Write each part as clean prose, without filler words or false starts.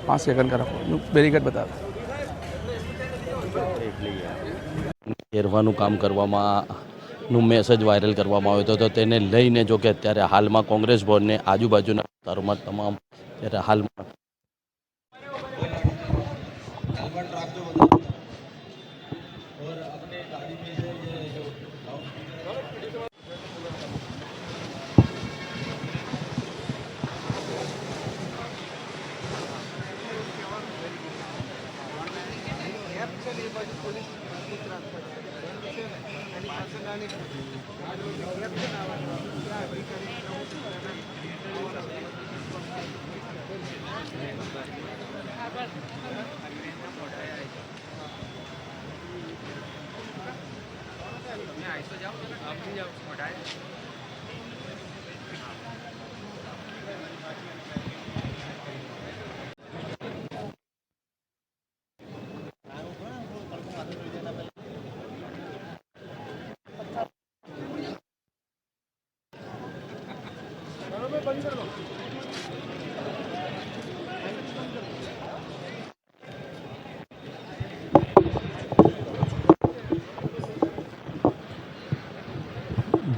5 second का रखो barricade બતા ઘેરવાનું કામ કરવાનું મેસેજ વાયરલ કરવામાં આવ્યો હતો, તો તેને લઈને જો કે અત્યારે હાલમાં કોંગ્રેસ ભવનને આજુબાજુના વિસ્તારોમાં તમામ ત્યારે હાલમાં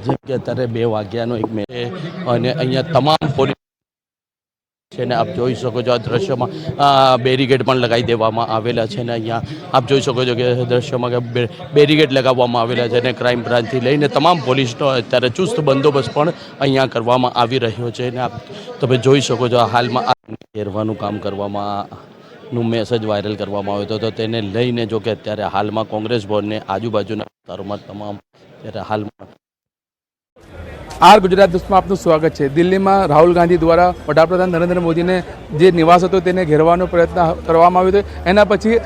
જેમ કે અત્યારે 2 વાગ્યાનો એક મેચ છે અને અહીંયા તમામ પોલીસ છે ને આપ જોઈ શકો છો આ દ્રશ્યમાં બેરીકેડ પણ લગાવી દેવામાં આવેલા છે ને અહીંયા આપ જોઈ શકો છો કે દ્રશ્યમાં કે બેરીકેડ લગાવવામાં આવેલા છે અને ક્રાઇમ બ્રાન્ચથી લઈને તમામ પોલીસનો અત્યારે ચુસ્ત બંદોબસ્ત પણ અહીંયા કરવામાં આવી રહ્યો છે અને આપ તમે જોઈ શકો છો હાલમાં ઘેરવાનું કામ કરવાનું મેસેજ વાયરલ કરવામાં આવ્યો હતો, તો તેને લઈને જો કે અત્યારે હાલમાં કોંગ્રેસ ભવનને આજુબાજુના વિસ્તારોમાં તમામ ત્યારે હાલમાં આર ગુજરાત ન્યૂઝમાં આપનું સ્વાગત છે। દિલ્હીમાં રાહુલ ગાંધી દ્વારા વડાપ્રધાન નરેન્દ્ર મોદીને જે નિવાસ હતો તેને ઘેરવાનો પ્રયત્ન કરવામાં આવ્યો હતો। એના પછી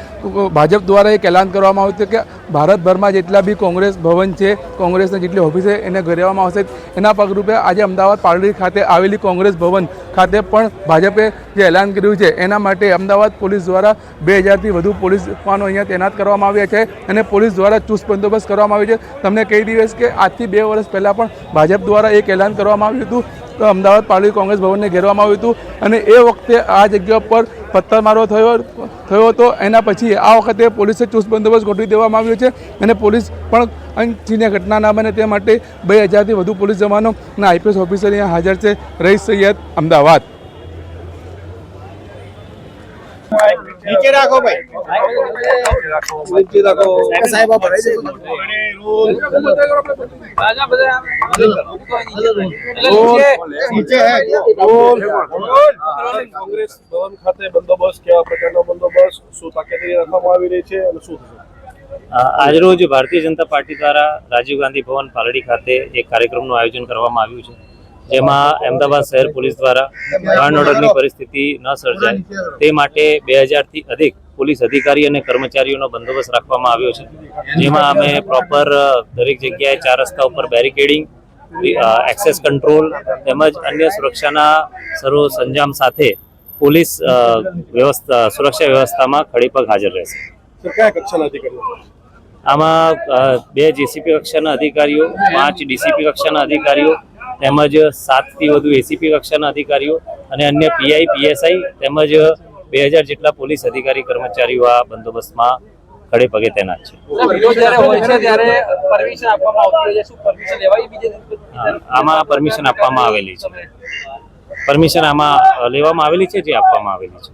ભાજપ દ્વારા એક એલાન કરવામાં આવ્યું હતું કે ભારતભરમાં જેટલા બી કોંગ્રેસ ભવન છે, કોંગ્રેસની જેટલી ઓફિસ છે એને ઘેરવામાં આવશે। એના પગરૂપે આજે અમદાવાદ પાલડી ખાતે આવેલી કોંગ્રેસ ભવન ખાતે પણ ભાજપે જે એલાન કર્યું છે એના માટે અમદાવાદ પોલીસ દ્વારા 2000થી વધુ પોલીસ જવાનો અહીંયા તૈનાત કરવામાં આવ્યા છે અને પોલીસ દ્વારા ચુસ્ત બંદોબસ્ત કરવામાં આવ્યો છે। તમને કહી દઈશ કે આજથી 2 વર્ષ પહેલાં પણ ભાજપ દ્વારા એક એલાન કરવામાં આવ્યું હતું તો અમદાવાદ પાલડી કોંગ્રેસ ભવનને ઘેરવામાં આવ્યું હતું અને એ વખતે આ જગ્યા પર પથ્થરમારો થયો હતો। એના પછી આ વખતે પોલીસે ચુસ્ત બંદોબસ્ત ગોઠવી દેવામાં આવ્યો છે અને પોલીસ પણ અનિચ્છનીય ઘટના ના બને તે માટે 2000થી વધુ પોલીસ જવાનો અને આઈપીએસ ઓફિસર અહીંયા હાજર છે। રઈસ સૈયદ, અમદાવાદ। नीचे रखो भाई, नीचे रखो साहब आप भराई दे नीचे है કોંગ્રેસ ભવન ખાતે બંદોબસ્ત કેવા પ્રકારનો બંદોબસ્ત શું તાકીદની રાખવામાં આવી રહી છે અને શું આજરોજ ભારતીય જનતા પાર્ટી દ્વારા રાજીવ ગાંધી ભવન પાલડી ખાતે એક કાર્યક્રમનું આયોજન કરવામાં આવ્યું છે, જેમાં અમદાવાદ શહેર પોલીસ દ્વારા લો એન્ડ ઓર્ડરની પરિસ્થિતિ ન સર્જાય તે માટે 2000થી અધિક પોલીસ અધિકારી અને કર્મચારીઓનો બંદોબસ્ત રાખવામાં આવ્યો છે, જેમાં અમે પ્રોપર દરેક જગ્યાએ 4 રસ્તા ઉપર બેરિકેડિંગ, એક્સેસ કંટ્રોલ તેમજ અન્ય સુરક્ષાના સર્વ સંજામ સાથે પોલીસ સુરક્ષા વ્યવસ્થામાં ખડીપગ હાજર રહેશે। કયા કક્ષાના અધિકારીઓ? આમાં 2 જેસીપી કક્ષાના અધિકારીઓ, 5 ડીસીપી કક્ષાના અધિકારીઓ તેમજ 7થી વધુ એસીપી કક્ષાના અધિકારીઓ અને અન્ય પીઆઈ, પીએસઆઈ તેમજ 2000 જેટલા પોલીસ અધિકારી કર્મચારીઓ આ બંદોબસ્તમાં ખડે પગે તૈનાત છે। આમાં પરમિશન આપવામાં આવેલી છે, પરમિશન આમાં લેવામાં આવેલી છે, જે આપવામાં આવેલી છે।